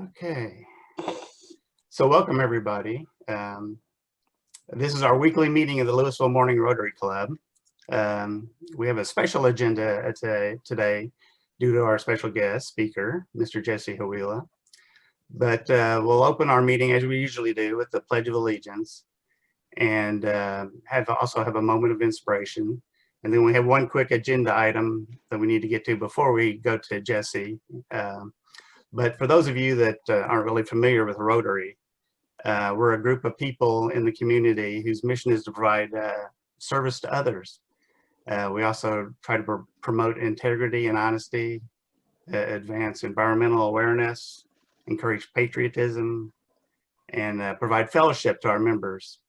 Okay, so welcome everybody. This is our weekly meeting of the Louisville Morning Rotary Club. We have a special agenda today due to our special guest speaker, Mr. Jesse Hawila. But we'll open our meeting as we usually do with the Pledge of Allegiance and also have a moment of inspiration. And then we have one quick agenda item that we need to get to before we go to Jesse. But for those of you that aren't really familiar with Rotary, we're a group of people in the community whose mission is to provide service to others. We also try to promote integrity and honesty, advance environmental awareness, encourage patriotism, and provide fellowship to our members.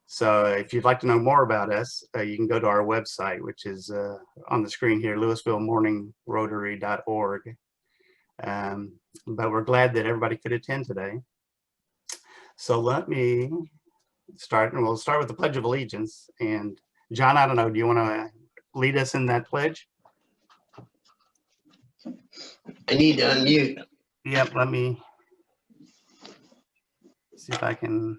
So if you'd like to know more about us, you can go to our website, which is on the screen here, louisvillemorningrotary.org. But we're glad that everybody could attend today. So let me start, and we'll start with the Pledge of Allegiance. And John, I don't know, do you want to lead us in that pledge? I need to unmute. Yep, let me see if I can.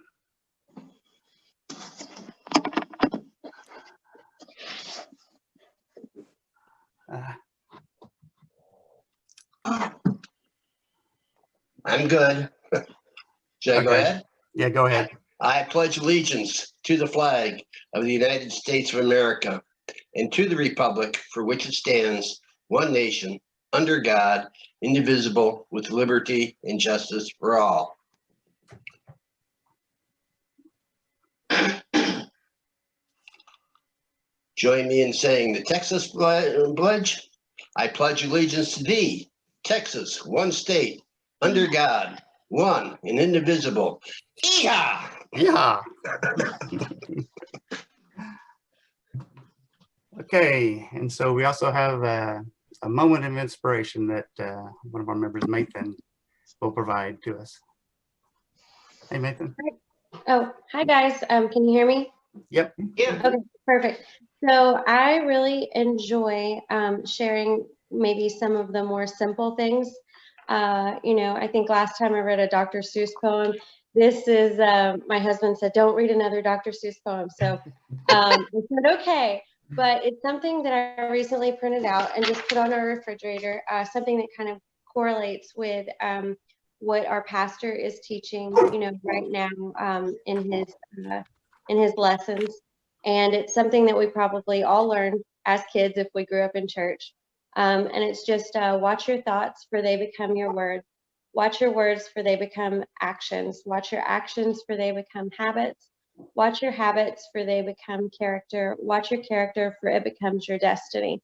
I'm good. Should I go ahead? Yeah, go ahead. I pledge allegiance to the flag of the United States of America and to the republic for which it stands, one nation, under God, indivisible, with liberty and justice for all. Join me in saying the Texas pledge. I pledge allegiance to thee, Texas, one state, under God, one and indivisible. Yeehaw! Yeah. Okay, and so we also have a moment of inspiration that one of our members, Nathan, will provide to us. Hey, Nathan. Oh, hi guys. Can you hear me? Yep. Yeah. Okay, perfect. So I really enjoy sharing maybe some of the more simple things. I think last time I read a Dr. Seuss poem. This is, my husband said, don't read another Dr. Seuss poem. So I said, okay, but it's something that I recently printed out and just put on our refrigerator, something that kind of correlates with what our pastor is teaching, right now in his lessons. And it's something that we probably all learned as kids if we grew up in church. And it's just watch your thoughts, for they become your words. Watch your words, for they become actions. Watch your actions, for they become habits. Watch your habits, for they become character. Watch your character, for it becomes your destiny.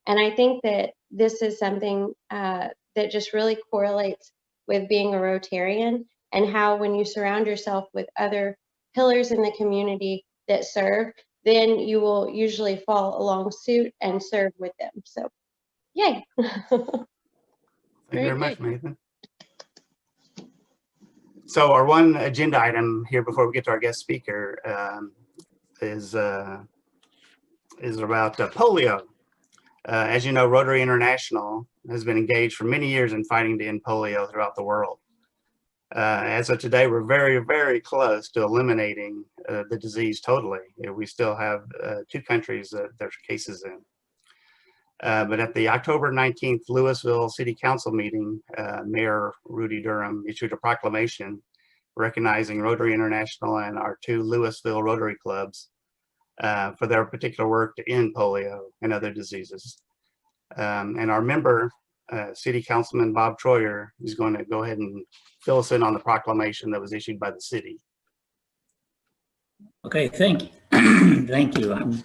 And I think that this is something that just really correlates with being a Rotarian, and how when you surround yourself with other pillars in the community that serve, then you will usually fall along suit and serve with them. So, yay. Thank you very much, Nathan. So our one agenda item here before we get to our guest speaker is about polio. As you know, Rotary International has been engaged for many years in fighting to end polio throughout the world. As of today, we're very, very close to eliminating the disease totally. We still have 2 countries that there's cases in. But at the October 19th Louisville City Council meeting, Mayor Rudy Durham issued a proclamation recognizing Rotary International and our 2 Louisville Rotary clubs for their particular work to end polio and other diseases. And our member, City Councilman Bob Troyer, is going to go ahead and fill us in on the proclamation that was issued by the city. Okay, thank you. Thank you.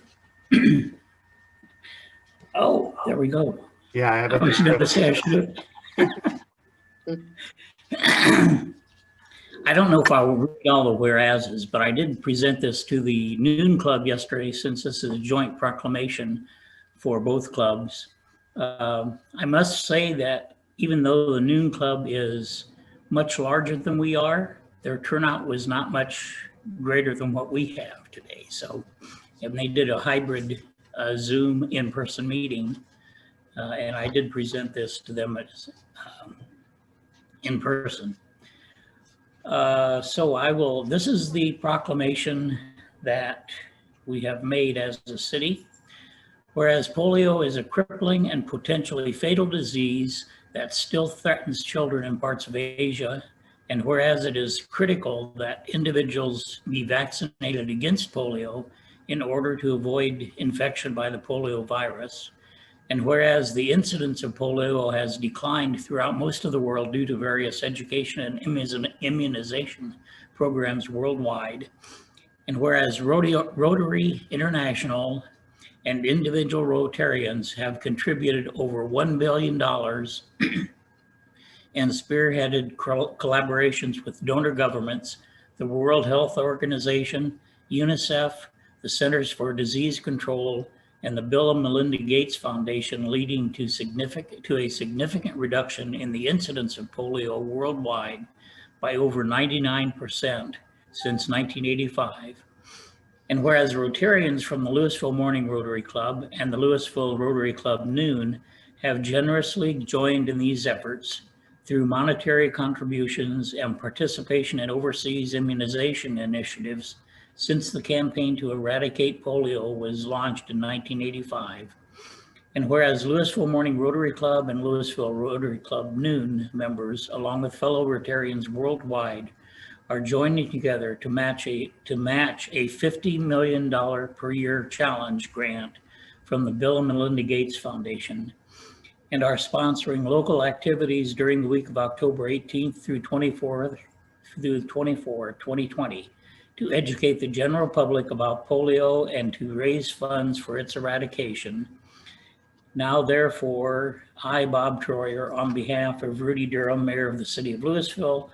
Oh, there we go. Yeah, I have I was going to say I should. I don't know if I will read all the whereases, but I did present this to the Noon Club yesterday, since this is a joint proclamation for both clubs. I must say that even though the Noon Club is much larger than we are, their turnout was not much greater than what we have today. So, and they did a hybrid Zoom in-person meeting, and I did present this to them as in person. This is the proclamation that we have made as a city. Whereas polio is a crippling and potentially fatal disease that still threatens children in parts of Asia, and whereas it is critical that individuals be vaccinated against polio in order to avoid infection by the polio virus, and whereas the incidence of polio has declined throughout most of the world due to various education and immunization programs worldwide, and whereas Rotary International and individual Rotarians have contributed over $1 billion and spearheaded collaborations with donor governments, the World Health Organization, UNICEF, the Centers for Disease Control, and the Bill and Melinda Gates Foundation, leading to a significant reduction in the incidence of polio worldwide by over 99% since 1985. And whereas Rotarians from the Louisville Morning Rotary Club and the Louisville Rotary Club Noon have generously joined in these efforts through monetary contributions and participation in overseas immunization initiatives since the campaign to eradicate polio was launched in 1985. And whereas Louisville Morning Rotary Club and Louisville Rotary Club Noon members, along with fellow Rotarians worldwide, are joining together to match a $50 million per year challenge grant from the Bill and Melinda Gates Foundation, and are sponsoring local activities during the week of October 18th through 24, 2020, to educate the general public about polio and to raise funds for its eradication. Now, therefore, I, Bob Troyer, on behalf of Rudy Durham, Mayor of the City of Louisville,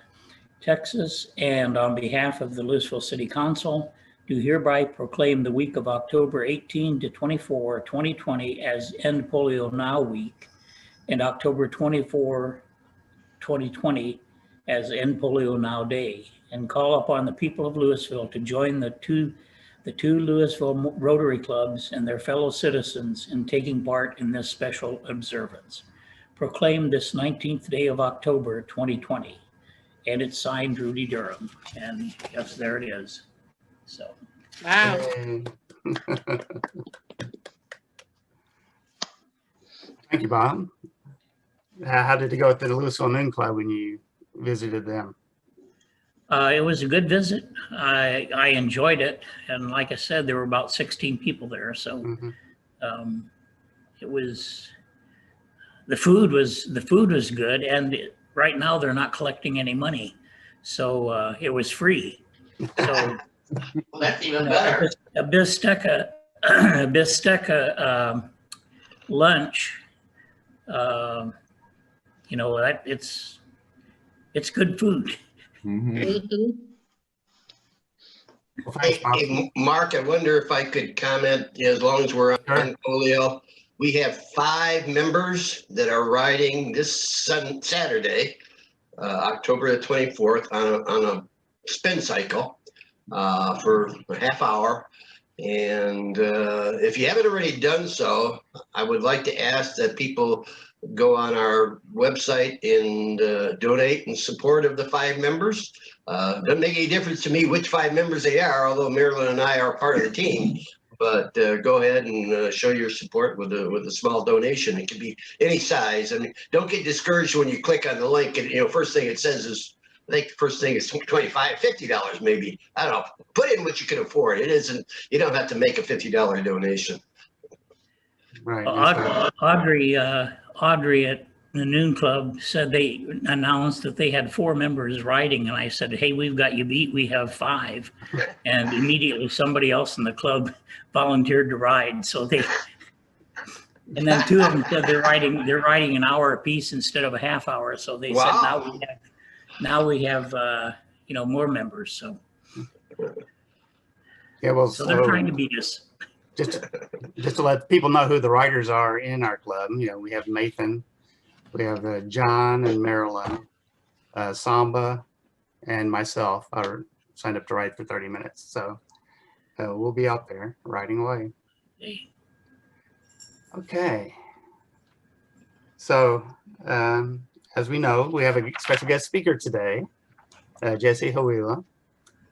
Texas, and on behalf of the Louisville City Council, do hereby proclaim the week of October 18 to 24, 2020 as End Polio Now Week, and October 24, 2020 as End Polio Now Day, and call upon the people of Louisville to join the two Louisville Rotary Clubs and their fellow citizens in taking part in this special observance. Proclaimed this 19th day of October, 2020. And it's signed Rudy Durham. And yes, there it is. So. Wow. Yay. Thank you, Bob. How did it go at the Louisville Noon Club when you visited them? It was a good visit. I enjoyed it. And like I said, there were about 16 people there. So it was, the food was good. And right now they're not collecting any money. So it was free. So Well, that's even better. a bistecca lunch, you know, that it's good food. Mhm. Well, thanks, Bob. Hey, Mark, I wonder if I could comment, as long as we're on polio. We have 5 members that are riding this Saturday, October the 24th, on a spin cycle for a half hour. And if you haven't already done so, I would like to ask that people go on our website and donate in support of the 5 members. Doesn't make any difference to me which 5 members they are, although Marilyn and I are part of the team. But go ahead and show your support with a small donation. It can be any size. I mean, don't get discouraged when you click on the link and first thing it says is, I think the first thing is $25, $50 maybe. I don't know. Put in what you can afford. It isn't. You don't have to make a $50 donation. Right. Audrey at the Noon Club said they announced that they had 4 members riding, and I said, "Hey, we've got you beat. We have 5." And immediately somebody else in the club volunteered to ride. So and then 2 of them said they're riding an hour apiece instead of a half hour. So they said now we have more members. So yeah, well, so they're trying to beat us. Just to let people know who the riders are in our club, we have Nathan, we have John and Marilyn, Samba, and myself are signed up to ride for 30 minutes. So we'll be out there riding away. Okay. So as we know, we have a special guest speaker today. Jesse Hawila.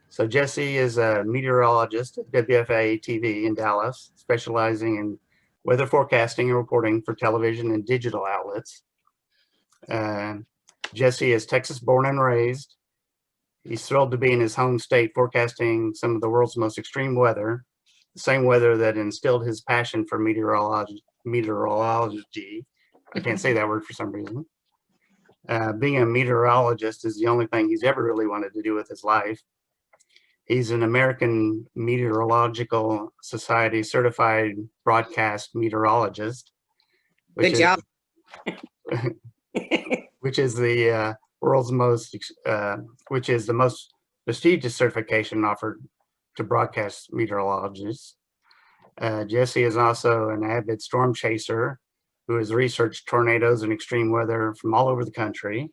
So Jesse is a meteorologist at WFA TV in Dallas, specializing in weather forecasting and reporting for television and digital outlets. Jesse is Texas born and raised. He's thrilled to be in his home state forecasting some of the world's most extreme weather, the same weather that instilled his passion for meteorology. I can't say that word for some reason. Being a meteorologist is the only thing he's ever really wanted to do with his life. He's an American Meteorological Society certified broadcast meteorologist, Good job. which is the world's most, which is the most prestigious certification offered to broadcast meteorologists. Jesse is also an avid storm chaser who has researched tornadoes and extreme weather from all over the country,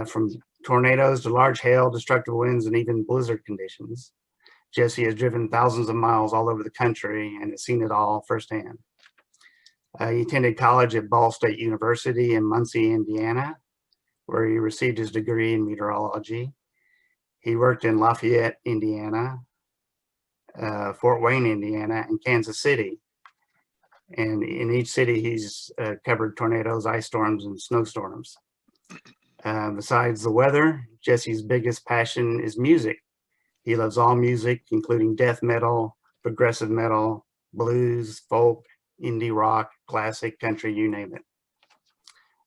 from tornadoes to large hail, destructive winds, and even blizzard conditions. Jesse has driven thousands of miles all over the country and has seen it all firsthand. He attended college at Ball State University in Muncie, Indiana, where he received his degree in meteorology. He worked in Lafayette, Indiana, Fort Wayne, Indiana, and Kansas City. And in each city, he's covered tornadoes, ice storms, and snowstorms. Besides the weather, Jesse's biggest passion is music. He loves all music, including death metal, progressive metal, blues, folk, indie rock, classic, country, you name it.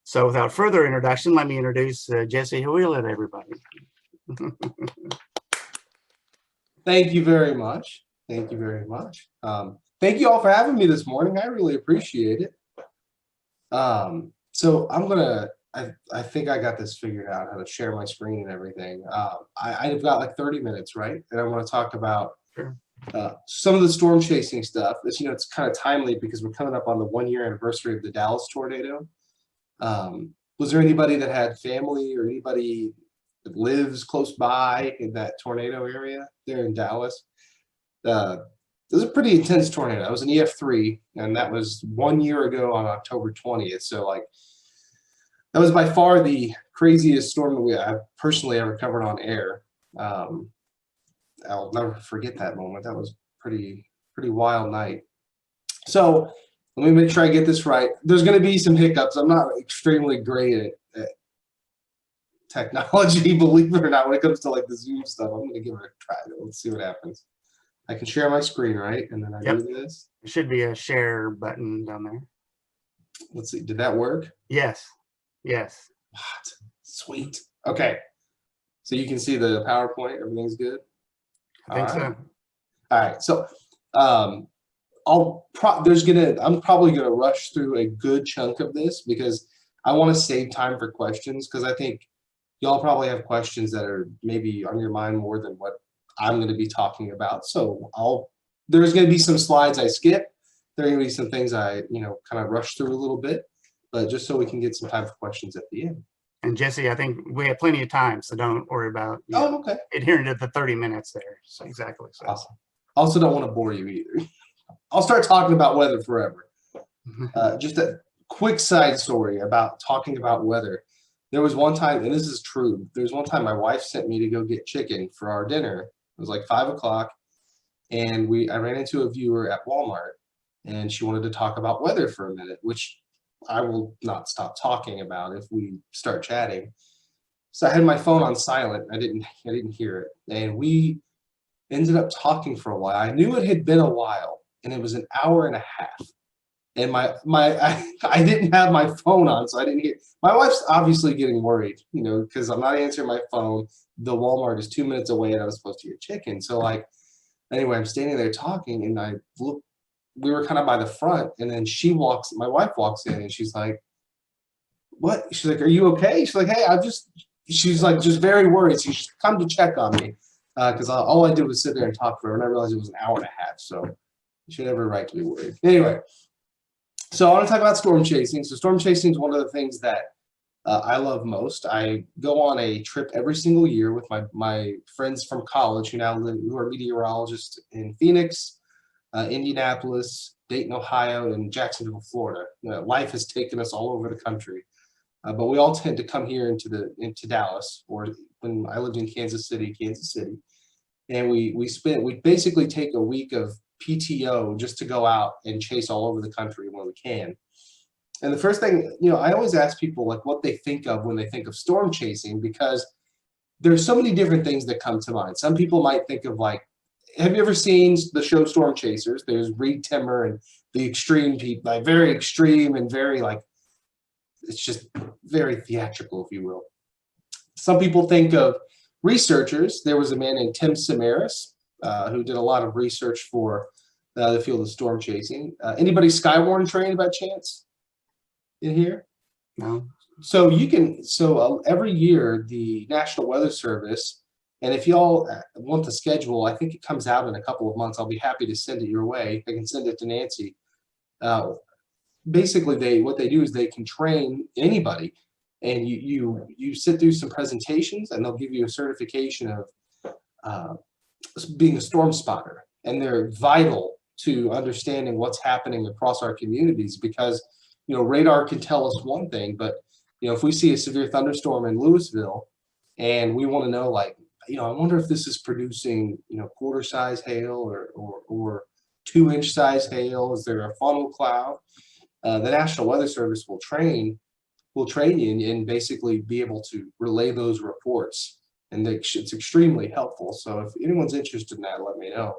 So without further introduction, let me introduce Jesse Hawila to everybody. Thank you very much. Thank you very much. Thank you all for having me this morning. I really appreciate it. So I'm gonna, I think I got this figured out, how to share my screen and everything. I've got like 30 minutes, right? And I want to talk about some of the storm chasing stuff. It's, you know, it's kind of timely because we're coming up on the 1-year anniversary of the Dallas tornado. Was there anybody that had family or anybody that lives close by in that tornado area there in Dallas? It was a pretty intense tornado. It was an EF3, and that was 1 year ago on October 20th. So like, that was by far the craziest storm that I've personally ever covered on air. I'll never forget that moment. That was pretty wild night. So let me make sure I get this right. There's going to be some hiccups. I'm not extremely great at technology, believe it or not, when it comes to like the Zoom stuff. I'm going to give it a try. Let's see what happens. I can share my screen, right? And then I do this. There should be a share button down there. Let's see. Did that work? Yes. Yes. What? Sweet. Okay. So you can see the PowerPoint. Everything's good. I think so. All right. So I'm probably gonna rush through a good chunk of this because I want to save time for questions, because I think y'all probably have questions that are maybe on your mind more than what I'm going to be talking about. So there's going to be some slides I skip. There are going to be some things I, kind of rush through a little bit, but just so we can get some time for questions at the end. And Jesse, I think we have plenty of time, so don't worry about okay. adhering to the 30 minutes there. So exactly. So. Awesome. Also don't want to bore you either. I'll start talking about weather forever. Just a quick side story about talking about weather. There was one time, and this is true, there was one time my wife sent me to go get chicken for our dinner. It was like 5 o'clock, and I ran into a viewer at Walmart, and she wanted to talk about weather for a minute, which I will not stop talking about if we start chatting. So I had my phone on silent. I didn't hear it, and we ended up talking for a while. I knew it had been a while, and it was an hour and a half. And I didn't have my phone on, so I didn't hear. My wife's obviously getting worried, because I'm not answering my phone. The Walmart is 2 minutes away, and I was supposed to get chicken. So anyway, I'm standing there talking, and I look. We were kind of by the front, and then my wife walks in, and she's like, "What?" She's like, "Are you okay?" She's like, "Hey, she's like just very worried. So she's come to check on me, because all I did was sit there and talk for her, and I realized it was an hour and a half. So she had every right to be worried. Anyway. So I want to talk about storm chasing. So storm chasing is one of the things that I love most. I go on a trip every single year with my friends from college who are meteorologists in Phoenix, Indianapolis, Dayton, Ohio, and Jacksonville, Florida. Life has taken us all over the country, but we all tend to come here into Dallas, or when I lived in Kansas City, and we basically take a week of PTO just to go out and chase all over the country when we can. And the first thing, I always ask people like what they think of when they think of storm chasing, because there's so many different things that come to mind. Some people might think of like, have you ever seen the show Storm Chasers? There's Reed Timmer and the extreme people, like very extreme and very like, it's just very theatrical, if you will. Some people think of researchers. There was a man named Tim Samaras who did a lot of research for the field of storm chasing. Anybody Skywarn trained by chance in here? No. So every year the National Weather Service, and if y'all want the schedule, I think it comes out in a couple of months. I'll be happy to send it your way. I can send it to Nancy. Basically, what they do is they can train anybody, and you sit through some presentations, and they'll give you a certification of being a storm spotter, and they're vital to understanding what's happening across our communities, because radar can tell us one thing, but if we see a severe thunderstorm in Louisville and we want to know, like, I wonder if this is producing, quarter size hail or 2-inch size hail. Is there a funnel cloud? The National Weather Service will train you and basically be able to relay those reports. And it's extremely helpful. So if anyone's interested in that, let me know.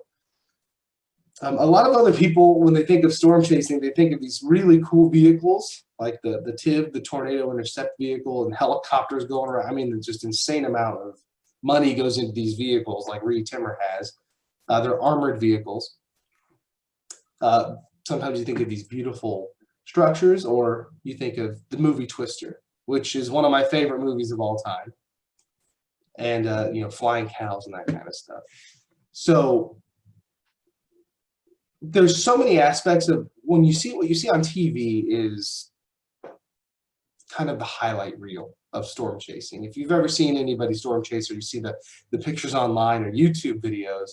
A lot of other people, when they think of storm chasing, they think of these really cool vehicles like the TIV, the Tornado Intercept vehicle, and helicopters going around. I mean, just insane amount of money goes into these vehicles like Reed Timmer has. They're armored vehicles. Sometimes you think of these beautiful structures, or you think of the movie Twister, which is one of my favorite movies of all time. And, flying cows and that kind of stuff. So there's so many aspects of what you see on TV is kind of the highlight reel of storm chasing. If you've ever seen anybody storm chase, or you see the pictures online or YouTube videos,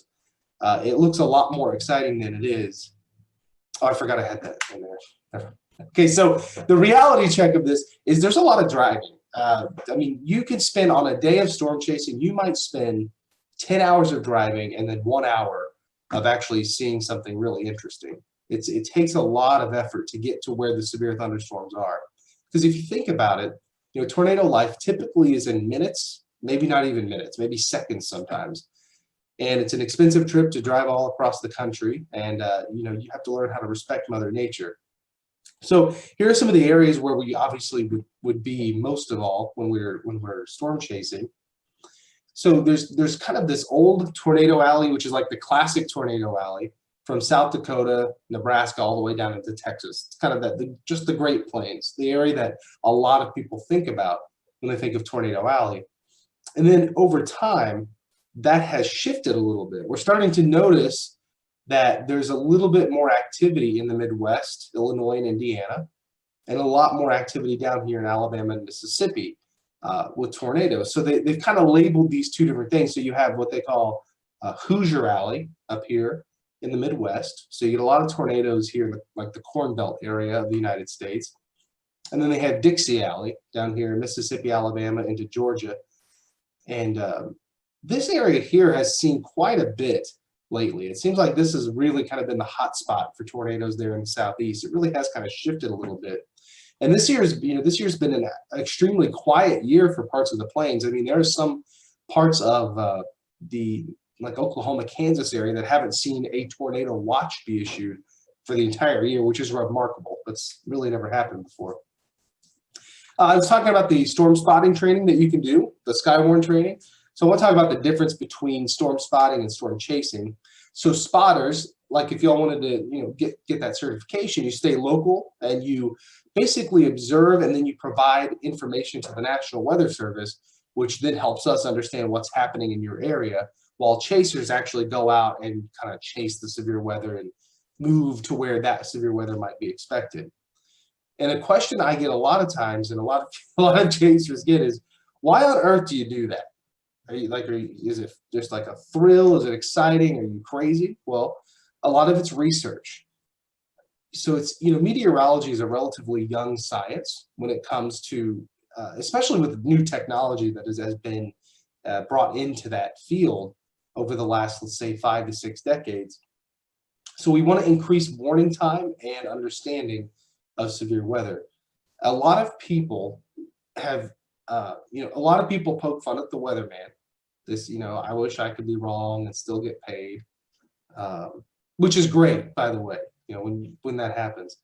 it looks a lot more exciting than it is. Oh, I forgot I had that in there. Okay, so the reality check of this is there's a lot of driving. I mean, you could spend on a day of storm chasing, you might spend 10 hours of driving and then 1 hour of actually seeing something really interesting. It takes a lot of effort to get to where the severe thunderstorms are. Because if you think about it, tornado life typically is in minutes, maybe not even minutes, maybe seconds sometimes. And it's an expensive trip to drive all across the country. And, you have to learn how to respect Mother Nature. So here are some of the areas where we obviously would be most of all when we're storm chasing. So there's kind of this old tornado alley, which is like the classic tornado alley from South Dakota, Nebraska, all the way down into Texas. It's kind of just the Great Plains, the area that a lot of people think about when they think of Tornado Alley. And then over time, that has shifted a little bit. We're starting to notice that there's a little bit more activity in the Midwest, Illinois and Indiana, and a lot more activity down here in Alabama and Mississippi with tornadoes. So they've kind of labeled these two different things. So you have what they call Hoosier Alley up here in the Midwest. So you get a lot of tornadoes here in like the Corn Belt area of the United States. And then they have Dixie Alley down here in Mississippi, Alabama, into Georgia. And this area here has seen quite a bit lately. It seems like this has really kind of been the hot spot for tornadoes there in the Southeast. It really has kind of shifted a little bit. And this year's been an extremely quiet year for parts of the plains. I mean, there are some parts of like Oklahoma, Kansas area that haven't seen a tornado watch be issued for the entire year, which is remarkable. That's really never happened before. I was talking about the storm spotting training that you can do, the Skywarn training. So I want to talk about the difference between storm spotting and storm chasing. So spotters, like if y'all wanted to, get that certification, you stay local and you basically observe, and then you provide information to the National Weather Service, which then helps us understand what's happening in your area, while chasers actually go out and kind of chase the severe weather and move to where that severe weather might be expected. And a question I get a lot of times, and a lot of chasers get, is why on earth do you do that? Is it just like a thrill? Is it exciting? Are you crazy? Well, a lot of it's research. So it's, meteorology is a relatively young science when it comes to, especially with new technology that has been brought into that field over the last, let's say, 5 to 6 decades. So we want to increase warning time and understanding of severe weather. A lot of people have, a lot of people poke fun at the weatherman. This, I wish I could be wrong and still get paid, which is great, by the way, when that happens.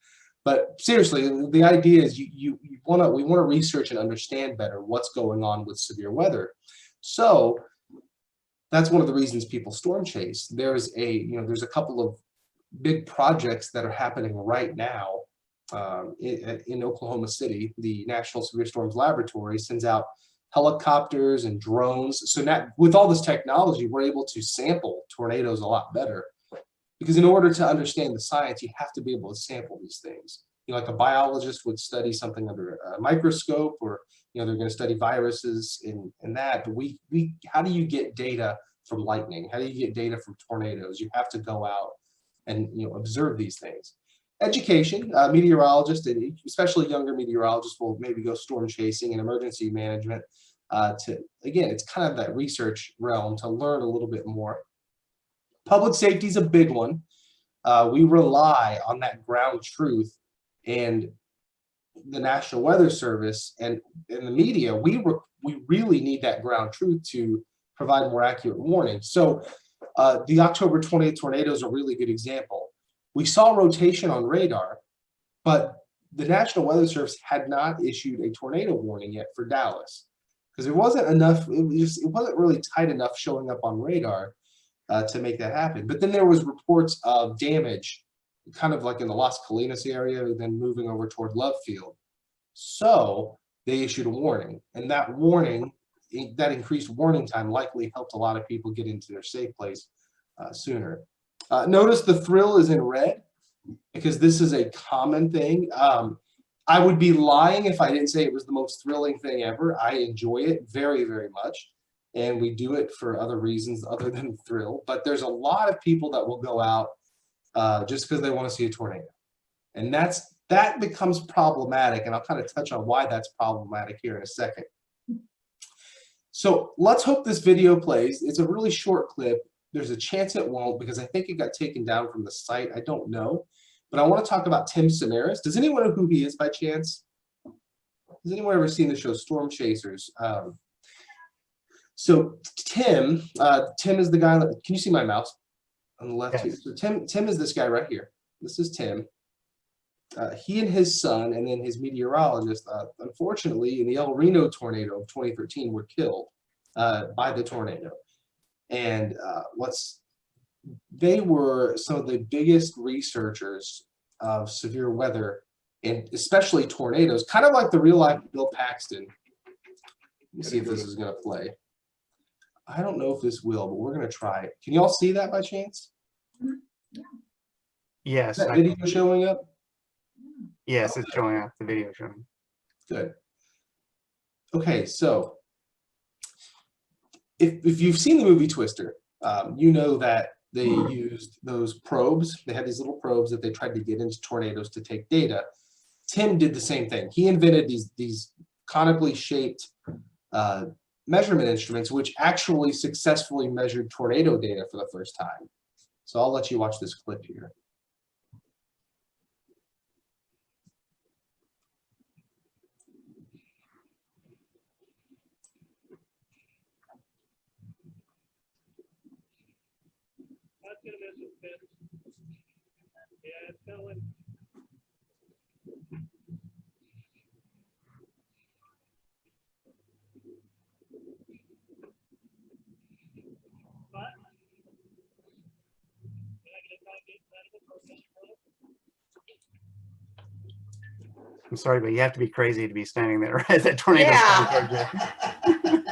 But seriously, the idea is we want to research and understand better what's going on with severe weather. So that's one of the reasons people storm chase. There's a couple of big projects that are happening right now in Oklahoma City. The National Severe Storms Laboratory sends out helicopters and drones. So now with all this technology, we're able to sample tornadoes a lot better. Because in order to understand the science, you have to be able to sample these things. Like a biologist would study something under a microscope, or they're going to study viruses in that. But how do you get data from lightning? How do you get data from tornadoes? You have to go out and observe these things. Education, meteorologists, and especially younger meteorologists, will maybe go storm chasing and emergency management. It's kind of that research realm to learn a little bit more. Public safety is a big one. We rely on that ground truth, and the National Weather Service and the media. We really need that ground truth to provide more accurate warning. So the October 20th tornado is a really good example. We saw rotation on radar, but the National Weather Service had not issued a tornado warning yet for Dallas because there wasn't enough. It wasn't really tight enough showing up on radar to make that happen. But then there was reports of damage, kind of like in the Las Colinas area, then moving over toward Love Field. So they issued a warning, and that warning, that increased warning time, likely helped a lot of people get into their safe place sooner. Notice the thrill is in red because this is a common thing. I would be lying if I didn't say it was the most thrilling thing ever. I enjoy it very, very much. And we do it for other reasons other than thrill. But there's a lot of people that will go out just because they want to see a tornado. And that becomes problematic. And I'll kind of touch on why that's problematic here in a second. So let's hope this video plays. It's a really short clip. There's a chance it won't because I think it got taken down from the site. I don't know. But I want to talk about Tim Samaras. Does anyone know who he is by chance? Has anyone ever seen the show Storm Chasers? So Tim is the guy that, can you see my mouse on the left? Yes. Here? So Tim is this guy right here. This is Tim. He and his son and then his meteorologist, unfortunately, in the El Reno tornado of 2013 were killed by the tornado. And they were some of the biggest researchers of severe weather, and especially tornadoes, kind of like the real life Bill Paxton. Let me see if this is going to play. I don't know if this will, but we're going to try it. Can you all see that by chance? Yes. Is that video showing up? Yes, it's showing up, the video showing. Good. Okay, so if you've seen the movie Twister, you know that they used those probes. They had these little probes that they tried to get into tornadoes to take data. Tim did the same thing. He invented these conically shaped measurement instruments, which actually successfully measured tornado data for the first time. So I'll let you watch this clip here. Yeah, it's going. I'm sorry, but you have to be crazy to be standing there as that tornado comes towards you.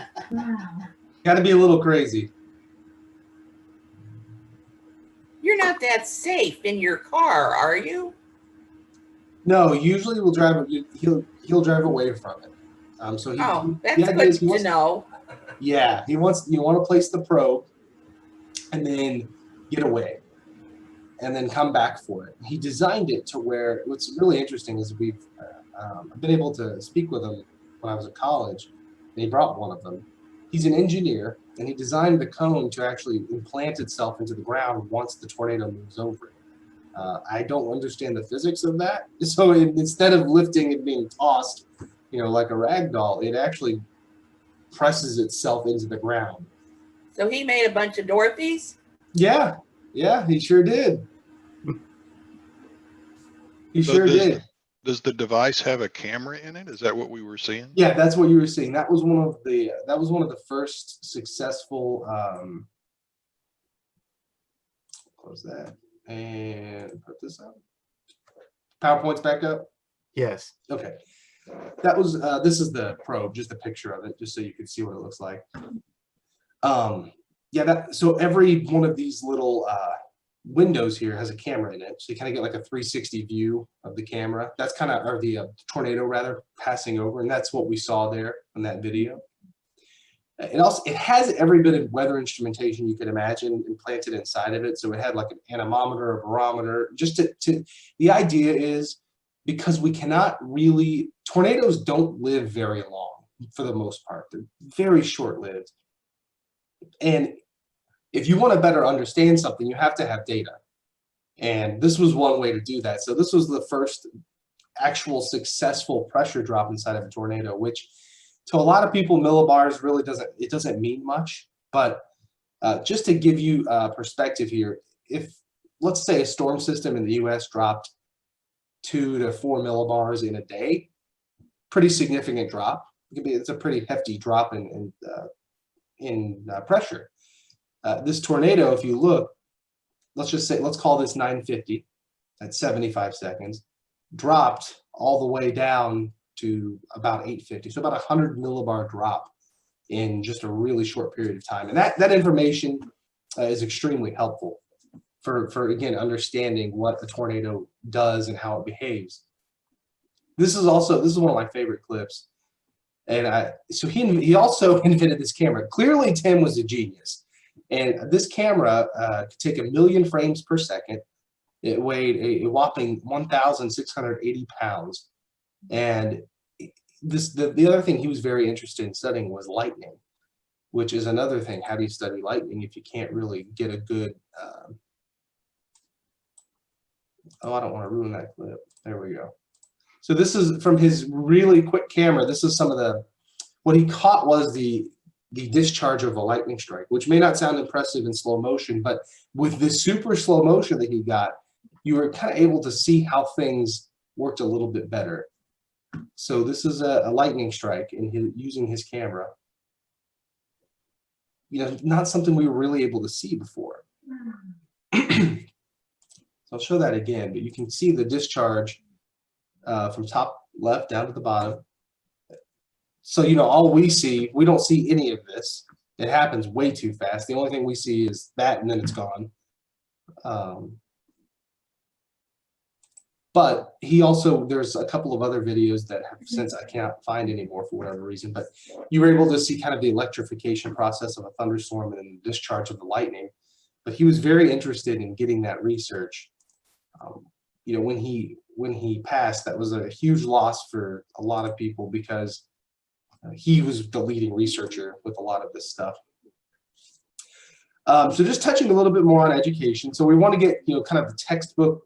Got to be a little crazy. You're not that safe in your car, are you? No, usually we'll drive. He'll drive away from it. So he, That's the idea is good to know. Yeah, you want to place the probe, and then get away, and then come back for it. He designed it to where what's really interesting is I've been able to speak with him when I was at college, and he brought one of them, He's an engineer, and he designed the cone to actually implant itself into the ground once the tornado moves over it. I don't understand the physics of that. So instead of lifting and being tossed, like a rag doll, it actually presses itself into the ground. So he made a bunch of Dorothys? Yeah, he sure did. He So sure did. Does the device have a camera in it? Is that what we were seeing? Yeah, that's what you were seeing. That was one of the first successful close that and put this up. PowerPoint's back up. Yes. Okay. That was this is the probe, just a picture of it, just so you can see what it looks like. So every one of these little windows here has a camera in it, so you kind of get like a 360 view of the camera. That's kind of, or the tornado rather, passing over, and that's what we saw there in that video. It has every bit of weather instrumentation you could imagine implanted inside of it. So it had like an anemometer, a barometer. The idea is, because we cannot really, tornadoes don't live very long for the most part. They're very short-lived. And if you want to better understand something, you have to have data. And this was one way to do that. So this was the first actual successful pressure drop inside of a tornado, which to a lot of people, millibars really doesn't mean much. But just to give you perspective here, if let's say a storm system in the US dropped 2 to 4 millibars in a day, pretty significant drop. It's a pretty hefty drop in pressure. This tornado, if you look, let's call this 950 at 75 seconds, dropped all the way down to about 850, so about 100 millibar drop in just a really short period of time. And that information is extremely helpful for again understanding what a tornado does and how it behaves. This is one of my favorite clips. And so he also invented this camera. Clearly, Tim was a genius. And this camera could take 1 million frames per second. It weighed a whopping 1,680 pounds. And the other thing he was very interested in studying was lightning, which is another thing. How do you study lightning if you can't really get a good I don't want to ruin that clip. There we go. So this is from his really quick camera. This is some of what he caught was the discharge of a lightning strike, which may not sound impressive in slow motion, but with the super slow motion that he got, you were kind of able to see how things worked a little bit better. So this is a lightning strike in using his camera. Not something we were really able to see before. So I'll show that again, but you can see the discharge from top left down to the bottom. So, all we don't see any of this. It happens way too fast. The only thing we see is that, and then it's gone. But there's a couple of other videos that have since I can't find anymore for whatever reason, but you were able to see kind of the electrification process of a thunderstorm and then the discharge of the lightning. But he was very interested in getting that research. When he passed, that was a huge loss for a lot of people because he was the leading researcher with a lot of this stuff. So just touching a little bit more on education. So we want to get, kind of the textbook.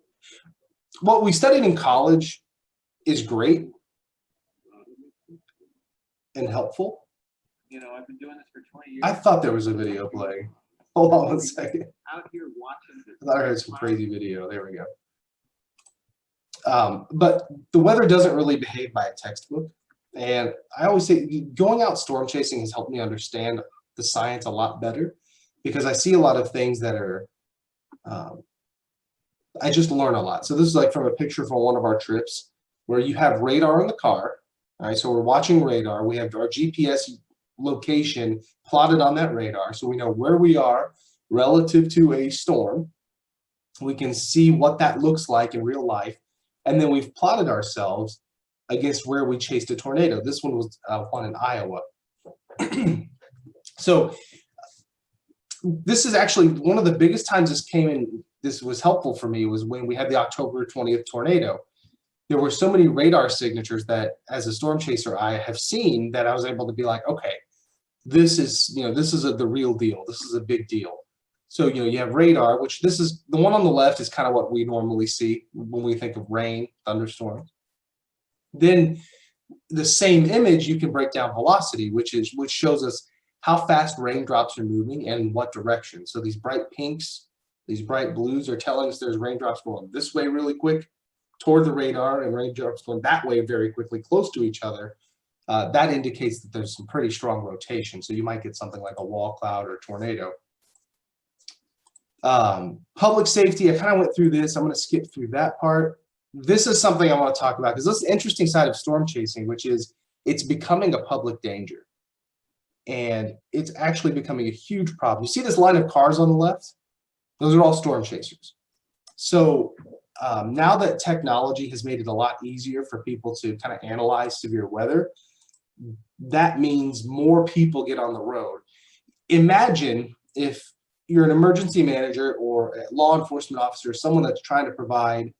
What we studied in college is great and helpful. I've been doing this for 20 years. I thought there was a video playing. Hold on one second. Out here watching this. I thought I heard some crazy video. There we go. But the weather doesn't really behave by a textbook. And I always say going out storm chasing has helped me understand the science a lot better because I see a lot of things that are, I just learn a lot. So this is like from a picture from one of our trips where you have radar in the car. All right, so we're watching radar. We have our GPS location plotted on that radar. So we know where we are relative to a storm. We can see what that looks like in real life. And then we've plotted ourselves against where we chased a tornado. This one was one in Iowa. So this is actually one of the biggest times this was helpful for me was when we had the October 20th tornado. There were so many radar signatures that as a storm chaser I have seen that I was able to be like, okay, this is, the real deal. This is a big deal. So, you have radar, which this is the one on the left is kind of what we normally see when we think of rain, thunderstorms. Then the same image, you can break down velocity, which shows us how fast raindrops are moving and in what direction. So these bright pinks, these bright blues are telling us there's raindrops going this way really quick toward the radar and raindrops going that way very quickly close to each other. That indicates that there's some pretty strong rotation. So you might get something like a wall cloud or tornado. Public safety, I kind of went through this. I'm going to skip through that part. This is something I want to talk about because this is the interesting side of storm chasing, which is it's becoming a public danger. And it's actually becoming a huge problem. You see this line of cars on the left? Those are all storm chasers. So now that technology has made it a lot easier for people to kind of analyze severe weather, that means more people get on the road. Imagine if you're an emergency manager or a law enforcement officer, someone that's trying to provide,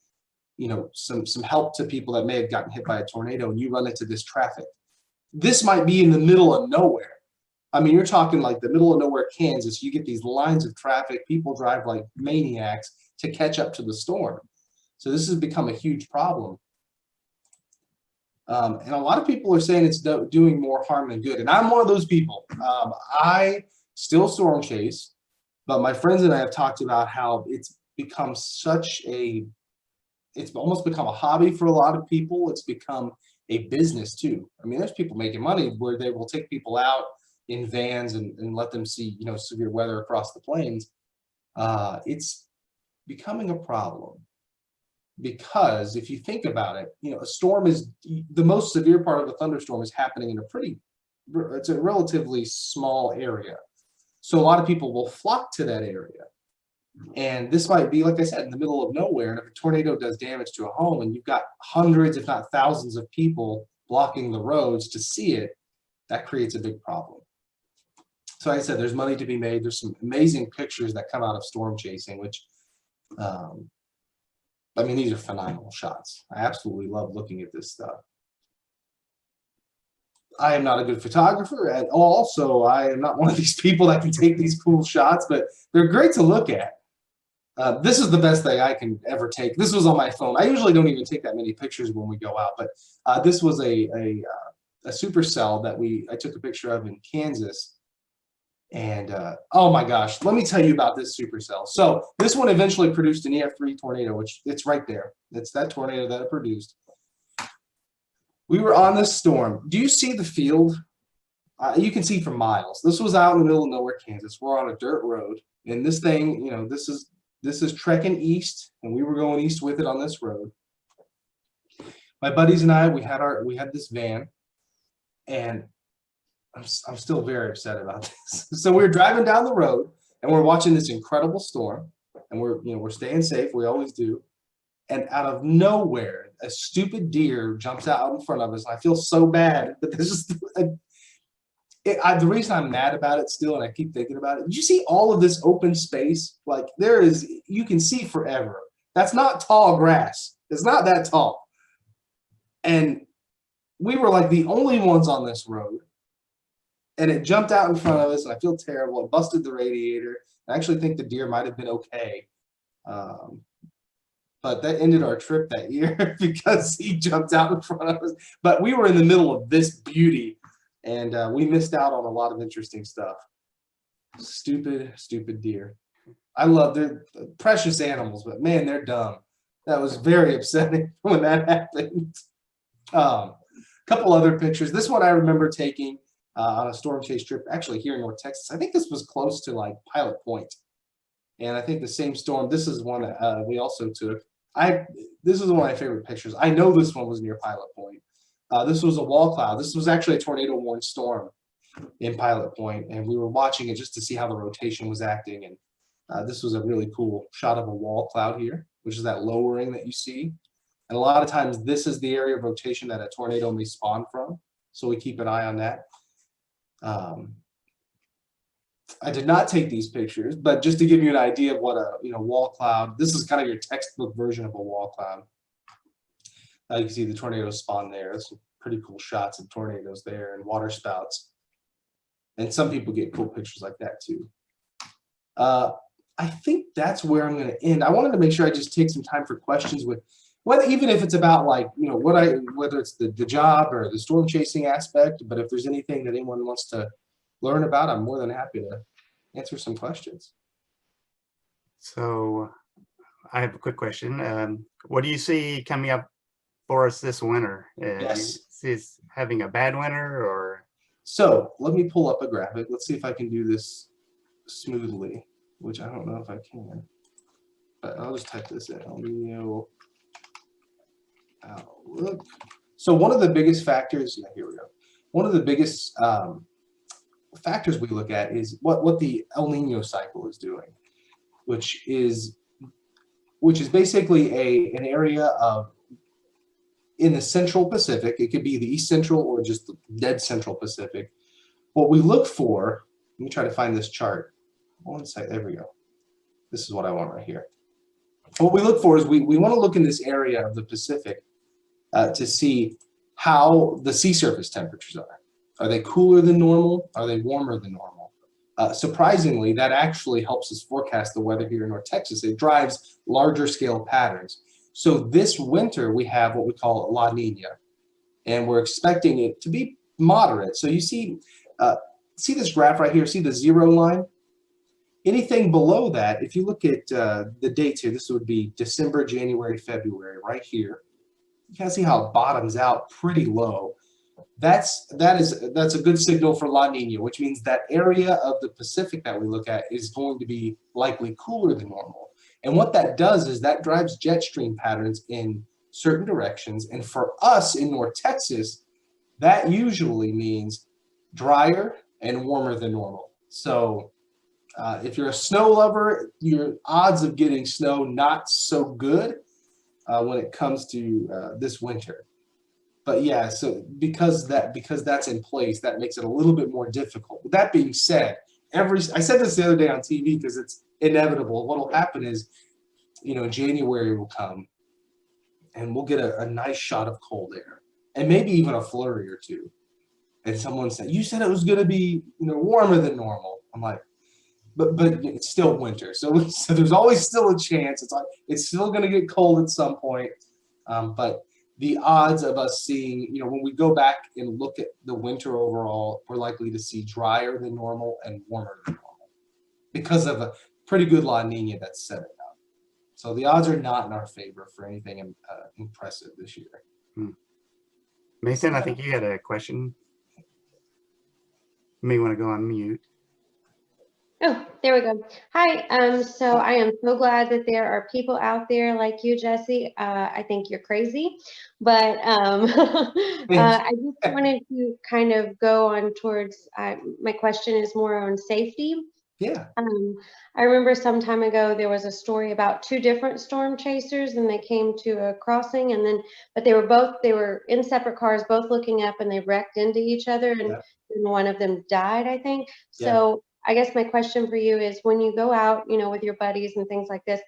some help to people that may have gotten hit by a tornado, and you run into this traffic. This might be in the middle of nowhere. I mean, you're talking like the middle of nowhere, Kansas. You get these lines of traffic. People drive like maniacs to catch up to the storm. So this has become a huge problem. And a lot of people are saying it's doing more harm than good. And I'm one of those people. I still storm chase, but my friends and I have talked about how it's become it's almost become a hobby for a lot of people. It's become a business too. I mean, there's people making money where they will take people out in vans and let them see, severe weather across the plains. It's becoming a problem because if you think about it, a storm is the most severe part of a thunderstorm is happening in it's a relatively small area. So a lot of people will flock to that area. And this might be, like I said, in the middle of nowhere. And if a tornado does damage to a home and you've got hundreds, if not thousands of people blocking the roads to see it, that creates a big problem. So like I said, there's money to be made. There's some amazing pictures that come out of storm chasing, which, these are phenomenal shots. I absolutely love looking at this stuff. I am not a good photographer at all, so I am not one of these people that can take these cool shots, but they're great to look at. This is the best thing I can ever take. This was on my phone. I usually don't even take that many pictures when we go out, but this was a supercell that I took a picture of in Kansas. And oh my gosh, let me tell you about this supercell. So this one eventually produced an EF3 tornado, which it's right there. It's that tornado that it produced. We were on this storm. Do you see the field? You can see for miles. This was out in the middle of nowhere, Kansas. We're on a dirt road, and this thing, this is trekking east, and we were going east with it on this road. My buddies and I, we had this van, and I'm still very upset about this. So we were driving down the road, and we're watching this incredible storm, and we're staying safe. We always do. And out of nowhere, a stupid deer jumps out in front of us. I feel so bad, but this is the reason I'm mad about it still, and I keep thinking about it. Did you see all of this open space? Like you can see forever. That's not tall grass. It's not that tall. And we were like the only ones on this road. And it jumped out in front of us, and I feel terrible. It busted the radiator. I actually think the deer might have been okay. But that ended our trip that year because he jumped out in front of us. But we were in the middle of this beauty, and we missed out on a lot of interesting stuff. Stupid, stupid deer. They're precious animals, but man, they're dumb. That was very upsetting when that happened. Couple other pictures. This one I remember taking on a storm chase trip, actually here in North Texas. I think this was close to like Pilot Point. And I think the same storm, this is one that we also took. This is one of my favorite pictures. I know this one was near Pilot Point. This was a wall cloud. This was actually a tornado warned storm in Pilot Point, and we were watching it just to see how the rotation was acting. And this was a really cool shot of a wall cloud here, which is that lowering that you see. And a lot of times this is the area of rotation that a tornado may spawn from. So we keep an eye on that. I did not take these pictures, but just to give you an idea of what a wall cloud, this is kind of your textbook version of a wall cloud. You can see the tornado spawn there. There's some pretty cool shots of tornadoes there and water spouts. And some people get cool pictures like that too. I think that's where I'm going to end. I wanted to make sure I just take some time for questions with whether, even if it's about like, you know, whether it's the job or the storm chasing aspect, but if there's anything that anyone wants to learn about, I'm more than happy to answer some questions. So I have a quick question. What do you see coming up for us this winter? Yes. Is having a bad winter or? So let me pull up a graphic. Let's see if I can do this smoothly, which I don't know if I can, but I'll just type this in. El Nino outlook. So one of the biggest factors, yeah, here we go. One of the biggest factors we look at is what the El Nino cycle is doing, which is basically an area of in the central Pacific. It could be the East Central or just the dead central Pacific. What we look for, let me try to find this chart. One sec, there we go. This is what I want right here. What we look for is we want to look in this area of the Pacific to see how the sea surface temperatures are. Are they cooler than normal? Are they warmer than normal? Surprisingly, that actually helps us forecast the weather here in North Texas. It drives larger scale patterns. So this winter, we have what we call La Nina, and we're expecting it to be moderate. So you see this graph right here, see the 0 line? Anything below that, if you look at the dates here, this would be December, January, February, right here. You can see how it bottoms out pretty low. That's a good signal for La Nina, which means that area of the Pacific that we look at is going to be likely cooler than normal. And what that does is that drives jet stream patterns in certain directions. And for us in North Texas, that usually means drier and warmer than normal. So if you're a snow lover, your odds of getting snow not so good when it comes to this winter. But yeah, so because that's in place, that makes it a little bit more difficult. With that being said, I said this the other day on TV because it's inevitable. What will happen is, you know, January will come and we'll get a nice shot of cold air and maybe even a flurry or two. And someone said, "You said it was going to be, you know, warmer than normal." I'm like, but it's still winter, so there's always still a chance. It's like it's still going to get cold at some point, but the odds of us seeing, you know, when we go back and look at the winter overall, we're likely to see drier than normal and warmer than normal because of a pretty good La Nina that's setting up. So the odds are not in our favor for anything impressive this year. Mason, I think you had a question. You may want to go on mute. Oh, there we go. Hi. So I am so glad that there are people out there like you, Jesse. I think you're crazy, but I just wanted to kind of go on towards, my question is more on safety. Yeah. I remember some time ago, there was a story about 2 different storm chasers and they came to a crossing but they were in separate cars, both looking up, and they wrecked into each other, and one of them died, I think. So I guess my question for you is, when you go out, you know, with your buddies and things like this,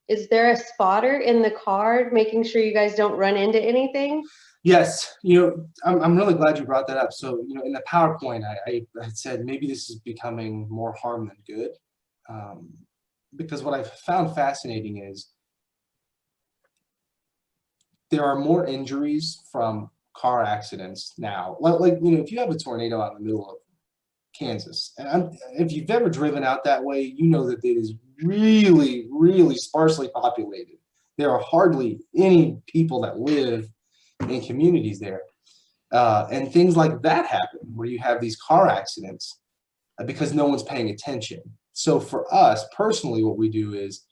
is there a spotter in the car making sure you guys don't run into anything? Yes, you know, I'm really glad you brought that up. So, you know, in the PowerPoint, I had said maybe this is becoming more harm than good, because what I've found fascinating is there are more injuries from car accidents now. Like, you know, if you have a tornado out in the middle of Kansas, and if you've ever driven out that way, you know that it is really, really sparsely populated. There are hardly any people that live in communities there, and things like that happen where you have these car accidents because no one's paying attention. So for us personally, what we do is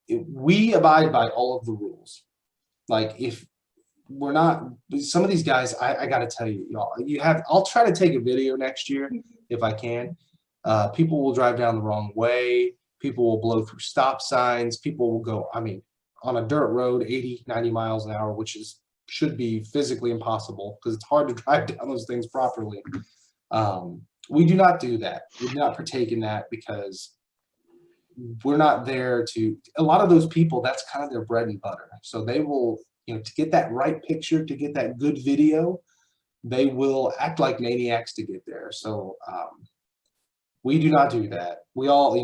we abide by all of the rules. Like if we're not, some of these guys, I got to tell you, y'all, I'll try to take a video next year if I can. People will drive down the wrong way. People will blow through stop signs. People will go, I mean, on a dirt road, 80, 90 miles an hour, which should be physically impossible because it's hard to drive down those things properly. We do not do that. We do not partake in that because we're not there to, a lot of those people, that's kind of their bread and butter. So they will, you know, to get that right picture, to get that good video, they will act like maniacs to get there. So we do not do that. We all,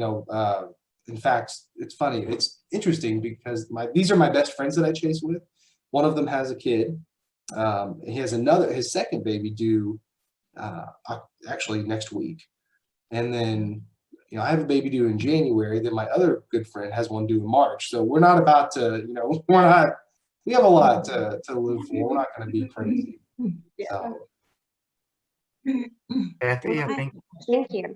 in fact, it's funny. It's interesting because these are my best friends that I chase with. One of them has a kid. He has his second baby due actually next week. And then, I have a baby due in January. Then my other good friend has one due in March. So we're not about to, we have a lot to live for. We're not going to be crazy. So. Kathy, I think Thank you.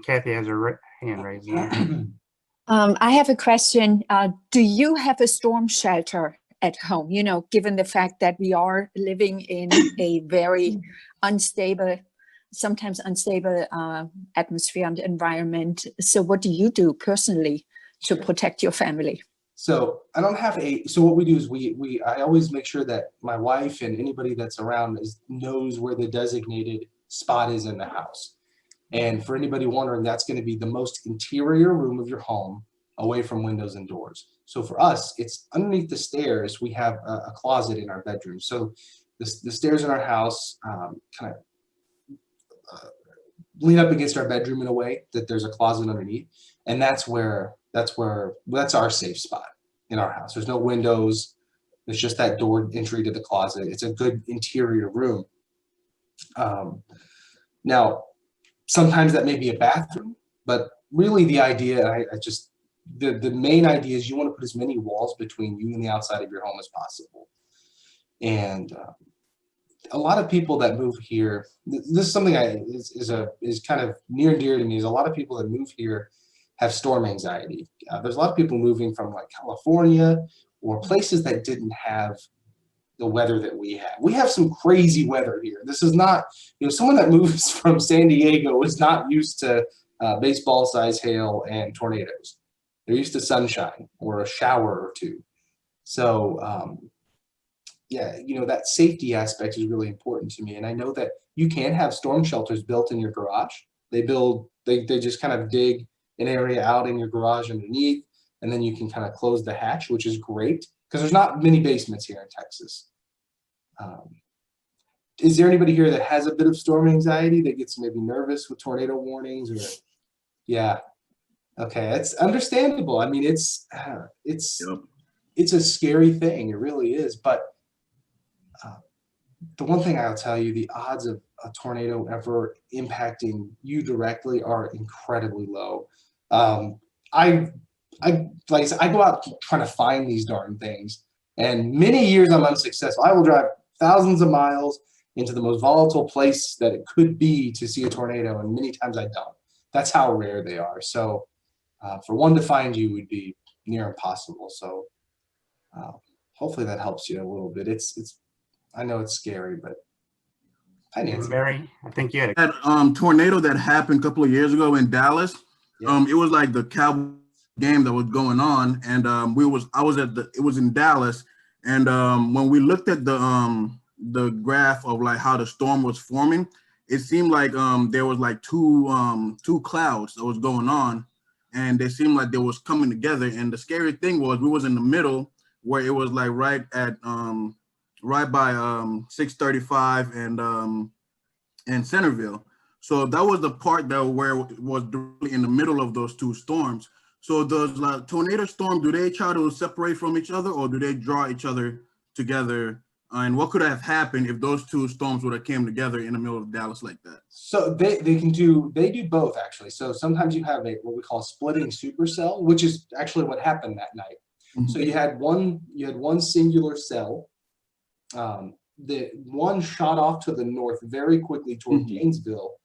Kathy has her hand raised. Now. I have a question. Do you have a storm shelter at home? Given the fact that we are living in a very sometimes unstable atmosphere and environment. So what do you do personally to protect your family? So I don't have so what we do is I always make sure that my wife and anybody that's around knows where the designated spot is in the house. And for anybody wondering, that's going to be the most interior room of your home, away from windows and doors. So for us, it's underneath the stairs. We have a closet in our bedroom. So the stairs in our house kind of lean up against our bedroom in a way that there's a closet underneath, and that's our safe spot in our house. There's no windows. There's just that door entry to the closet. It's a good interior room. Now, sometimes that may be a bathroom, but really the idea, the main idea is you want to put as many walls between you and the outside of your home as possible. And a lot of people that move here, this is something is kind of near and dear to me, is a lot of people that move here have storm anxiety. There's a lot of people moving from like California or places that didn't have the weather that we have. We have some crazy weather here. This is not, someone that moves from San Diego is not used to baseball size hail and tornadoes. They're used to sunshine or a shower or two. So that safety aspect is really important to me. And I know that you can have storm shelters built in your garage. They just kind of dig an area out in your garage underneath, and then you can kind of close the hatch, which is great because there's not many basements here in Texas. Is there anybody here that has a bit of storm anxiety that gets maybe nervous with tornado warnings? Or yeah, okay, it's understandable. I mean, it's a scary thing. It really is. But the one thing I'll tell you, the odds of a tornado ever impacting you directly are incredibly low. Like I said, I go out trying to find these darn things, and many years I'm unsuccessful. I will drive thousands of miles into the most volatile place that it could be to see a tornado, and many times I don't. That's how rare they are. So for one to find you would be near impossible. So hopefully that helps you a little bit. I know it's scary, but hi, Nancy. Mary, I think you had That tornado that happened a couple of years ago in Dallas. Yeah. It was like the Cowboy game that was going on, and it was in Dallas, and when we looked at the graph of like how the storm was forming, it seemed like there was like two clouds that was going on, and they seemed like they was coming together. And the scary thing was we was in the middle where it was like right by 635 and Centerville. So that was the part that where it was directly in the middle of those two storms. So does like tornado storm, do they try to separate from each other, or do they draw each other together? And what could have happened if those two storms would have came together in the middle of Dallas like that? So they do both actually. So sometimes you have what we call splitting supercell, which is actually what happened that night. Mm-hmm. So you had one singular cell. The one shot off to the north very quickly toward mm-hmm. Gainesville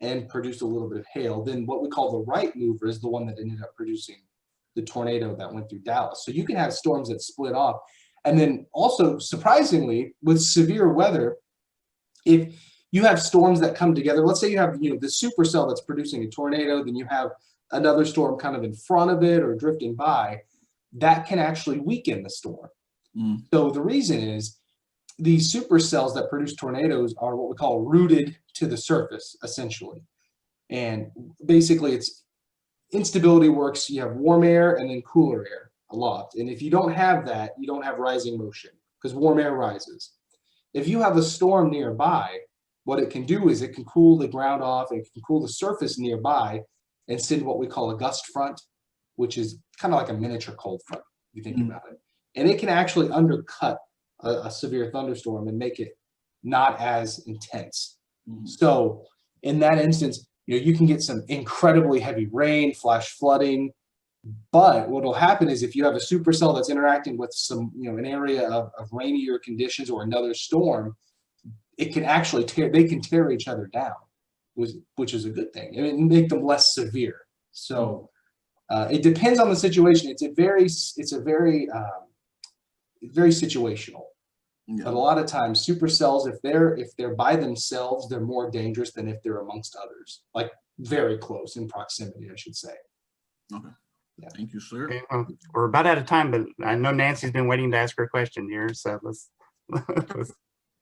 and produced a little bit of hail. Then what we call the right mover is the one that ended up producing the tornado that went through Dallas. So you can have storms that split off. And then also, surprisingly, with severe weather, if you have storms that come together, let's say you have the supercell that's producing a tornado, then you have another storm kind of in front of it or drifting by, that can actually weaken the storm. Mm. So the reason is these supercells that produce tornadoes are what we call rooted to the surface, essentially. And basically it's instability works. You have warm air and then cooler air aloft. And if you don't have that, you don't have rising motion because warm air rises. If you have a storm nearby, what it can do is it can cool the ground off, it can cool the surface nearby and send what we call a gust front, which is kind of like a miniature cold front, if you think about it. And it can actually undercut a severe thunderstorm and make it not as intense. So in that instance, you can get some incredibly heavy rain, flash flooding, but what will happen is if you have a supercell that's interacting with some, an area of rainier conditions or another storm, it can actually they can tear each other down, which is a good thing. I mean, make them less severe. So it depends on the situation. It's a very situational. Yeah. But a lot of times supercells, if they're by themselves, they're more dangerous than if they're amongst others, like very close in proximity, I should say. Okay. Yeah. Thank you, sir. Okay, well, we're about out of time, but I know Nancy's been waiting to ask her question here, so let's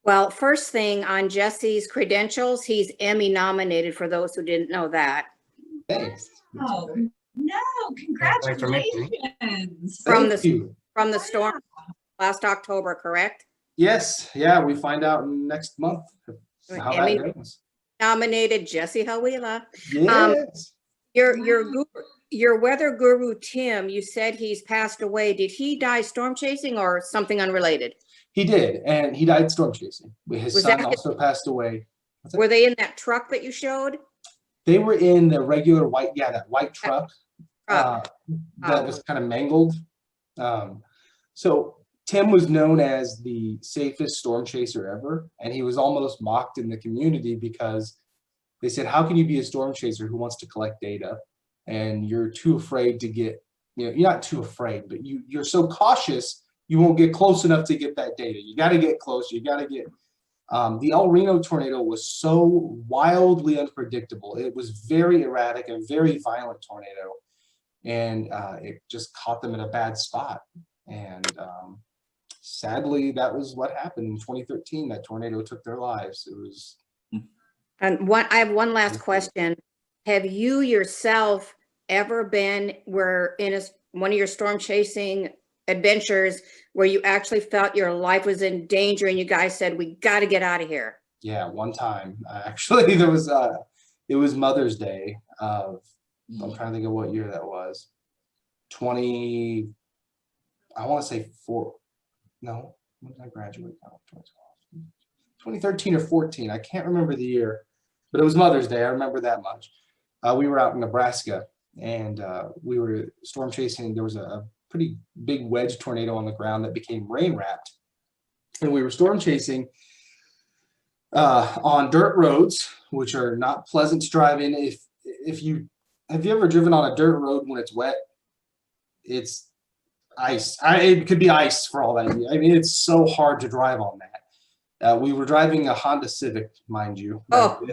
Well, first thing on Jesse's credentials, he's Emmy nominated for those who didn't know that. Thanks. Oh, no, Thanks for mentioning. congratulations. From Thank the you. from the storm last October, correct? Yes, yeah, we find out next month how that Emmy goes. nominated Jesse Hawila. Yes. Your weather guru, Tim, you said he's passed away. Did he die storm chasing or something unrelated? He did, and he died storm chasing. His Was son that also passed away. Were they in that truck that you showed? They were in the regular white, that white truck Truck. that was kind of mangled. So Tim was known as the safest storm chaser ever, and he was almost mocked in the community because they said, how can you be a storm chaser who wants to collect data and you're too afraid to get, you're not too afraid, but you're so cautious you won't get close enough to get that data. You got to get close. You got to get, the El Reno tornado was so wildly unpredictable. It was very erratic, a very violent tornado. And it just caught them in a bad spot. And sadly, that was what happened in 2013. That tornado took their lives. It was. And I have one last question. Have you yourself ever been one of your storm chasing adventures where you actually felt your life was in danger and you guys said, we got to get out of here? Yeah, one time actually there was it was Mother's Day of, I'm trying to think of what year that was. 20, I want to say no, when did I graduate? 2013 or 14. I can't remember the year, but it was Mother's Day. I remember that much. We were out in Nebraska and we were storm chasing. There was a pretty big wedge tornado on the ground that became rain wrapped. And we were storm chasing on dirt roads, which are not pleasant to drive in. Have you ever driven on a dirt road when it's wet? It's ice. It could be ice for all that. I mean, it's so hard to drive on that. We were driving a Honda Civic, mind you. Oh.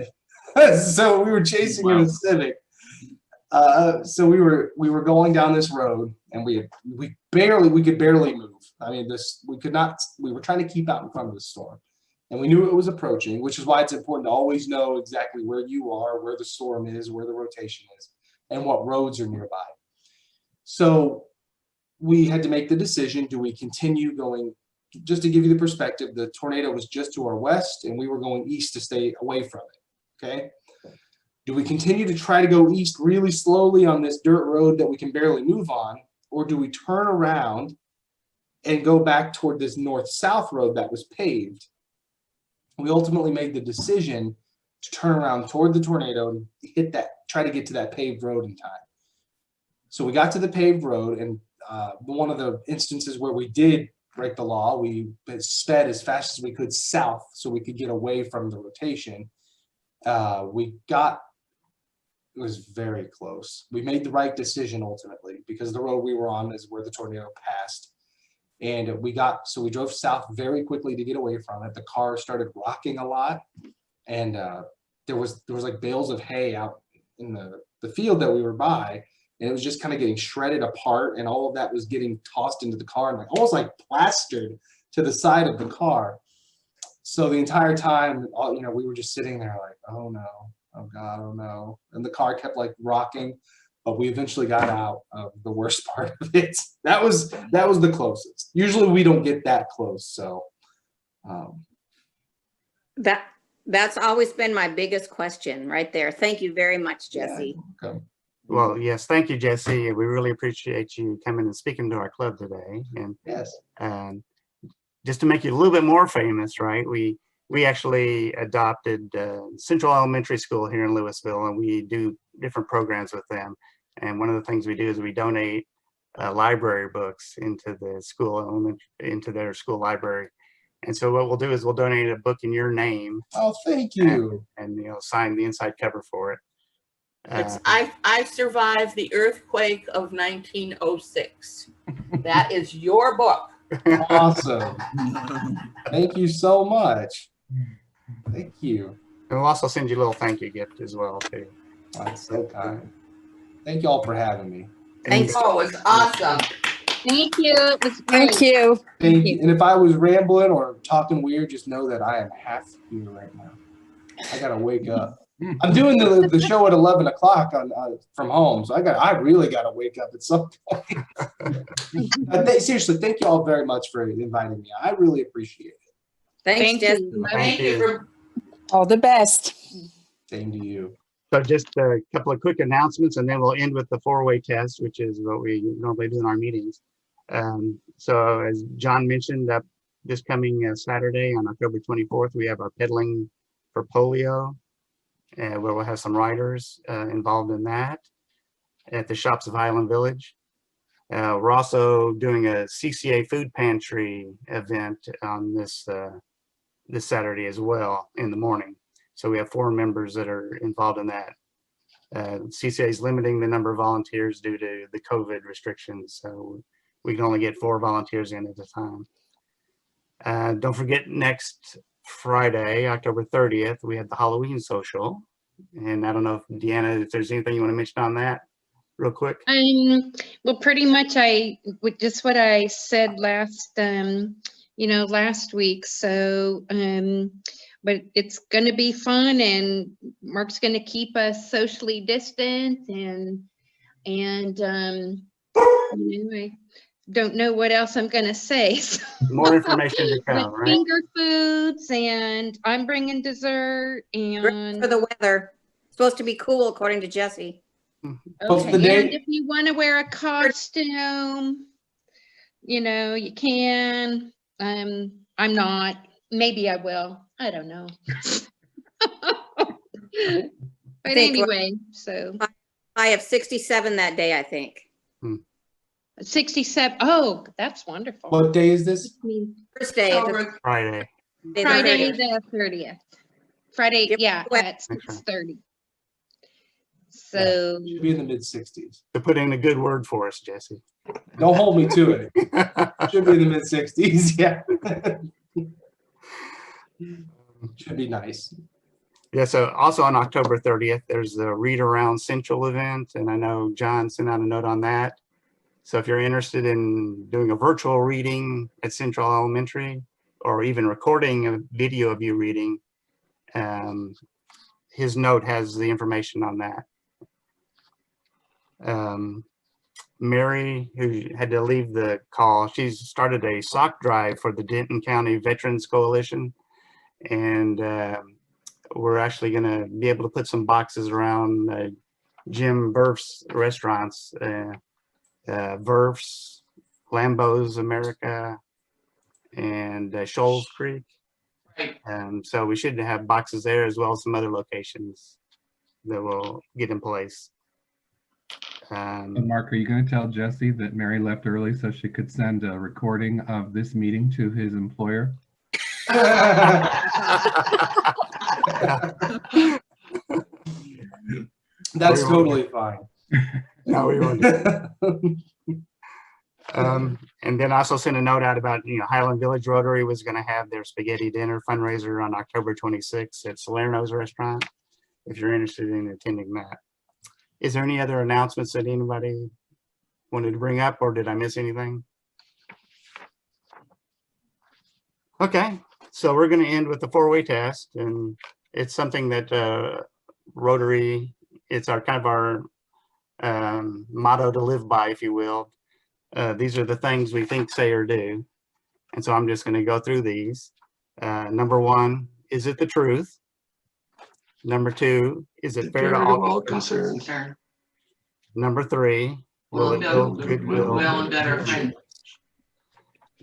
So we were chasing in a Civic. So we were going down this road, and we could barely move. I mean, we were trying to keep out in front of the storm, and we knew it was approaching, which is why it's important to always know exactly where you are, where the storm is, where the rotation is, and what roads are nearby. So we had to make the decision, do we continue going? Just to give you the perspective, the tornado was just to our west, and we were going east to stay away from it, okay? Do we continue to try to go east really slowly on this dirt road that we can barely move on, or do we turn around and go back toward this north-south road that was paved? We ultimately made the decision to turn around toward the tornado and try to get to that paved road in time. So we got to the paved road, and one of the instances where we did break the law, we sped as fast as we could south so we could get away from the rotation. It was very close. We made the right decision ultimately because the road we were on is where the tornado passed. And we drove south very quickly to get away from it. The car started rocking a lot. And there was like bales of hay out in the field that we were by. And it was just kind of getting shredded apart. And all of that was getting tossed into the car and almost like plastered to the side of the car. So the entire time, we were just sitting there like, oh no, oh God, oh no. And the car kept like rocking, but we eventually got out of the worst part of it. That was the closest. Usually we don't get that close. So That's always been my biggest question right there. Thank you very much, Jesse. Okay. Well, yes, thank you, Jesse. We really appreciate you coming and speaking to our club today. And Yes. just to make you a little bit more famous, right? We actually adopted Central Elementary School here in Louisville, and we do different programs with them. And one of the things we do is we donate library books into the school into their school library. And so what we'll do is we'll donate a book in your name. Oh, thank you. And you know, sign the inside cover for it. I survived the earthquake of 1906. That is your book. Awesome. Thank you so much. Thank you. And we'll also send you a little thank you gift as well too. That's so kind. Thank you all for having me. Thanks. Oh, it's awesome. Thank you. It was great. Thank you. Thank you. And if I was rambling or talking weird, just know that I am half here right now. I gotta wake up. I'm doing the show at 11 o'clock from home, so I really gotta wake up at some point. Seriously, thank you all very much for inviting me. I really appreciate it. Thanks, Jesse. Thank you. All the best. Same to you. So just a couple of quick announcements, and then we'll end with the four-way test, which is what we normally do in our meetings. So as John mentioned, this coming Saturday on October 24th, we have our Pedaling for Polio, where we'll have some riders involved in that at the Shops of Highland Village. We're also doing a CCA food pantry event on this Saturday as well in the morning. So we have 4 members that are involved in that. CCA is limiting the number of volunteers due to the COVID restrictions. So we can only get 4 volunteers in at a time. Don't forget, next Friday, October 30th, we have the Halloween social. And I don't know if Deanna, if there's anything you want to mention on that real quick. Well, pretty much with just what I said last week. So, but it's going to be fun, and Mark's going to keep us socially distant, and I don't know what else I'm going to say. So. More information to come, right? Finger foods, and I'm bringing dessert, and For the weather. It's supposed to be cool, according to Jesse. What's the date? and if you want to wear a costume, you can. I'm not. Maybe I will. I don't know. But anyway, so I have 67 that day, I think. 67. Oh, that's wonderful. What day is this? First day. Friday. Friday the 30th. Friday, Yep. yeah, Well, at 6:30. So Should be in the mid-60s. To put in a good word for us, Jesse. Don't hold me to it. Should be in the mid-60s. Yeah. Should be nice. Yeah, so also on October 30th, there's the Read Around Central event, and I know John sent out a note on that. So if you're interested in doing a virtual reading at Central Elementary, or even recording a video of you reading, his note has the information on that. Mary, who had to leave the call, she's started a sock drive for the Denton County Veterans Coalition, and we're actually going to be able to put some boxes around Jim Burf's restaurants, Verf's, Lambeau's America, and Shoals Creek. So we should have boxes there, as well as some other locations that will get in place. Mark, are you going to tell Jesse that Mary left early so she could send a recording of this meeting to his employer? That's totally fine. No, we won't do that. And then I also sent a note out about, Highland Village Rotary was going to have their spaghetti dinner fundraiser on October 26th at Salerno's restaurant, if you're interested in attending that. Is there any other announcements that anybody wanted to bring up, or did I miss anything? Okay, so we're going to end with the four-way test, and it's something that Rotary, it's our kind of our motto to live by, if you will. These are the things we think, say, or do. And so I'm just going to go through these. Number 1 is it the truth? Number 2, is it fair to all concerned? Concern. Number 3, will it build goodwill and better and friends.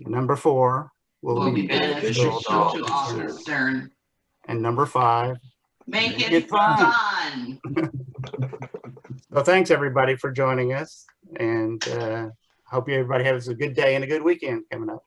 Number 4, Will be beneficial to all concerned. concerned. And number 5, Make Make it it fun. fun. well, thanks everybody for joining us, and hope everybody has a good day and a good weekend coming up.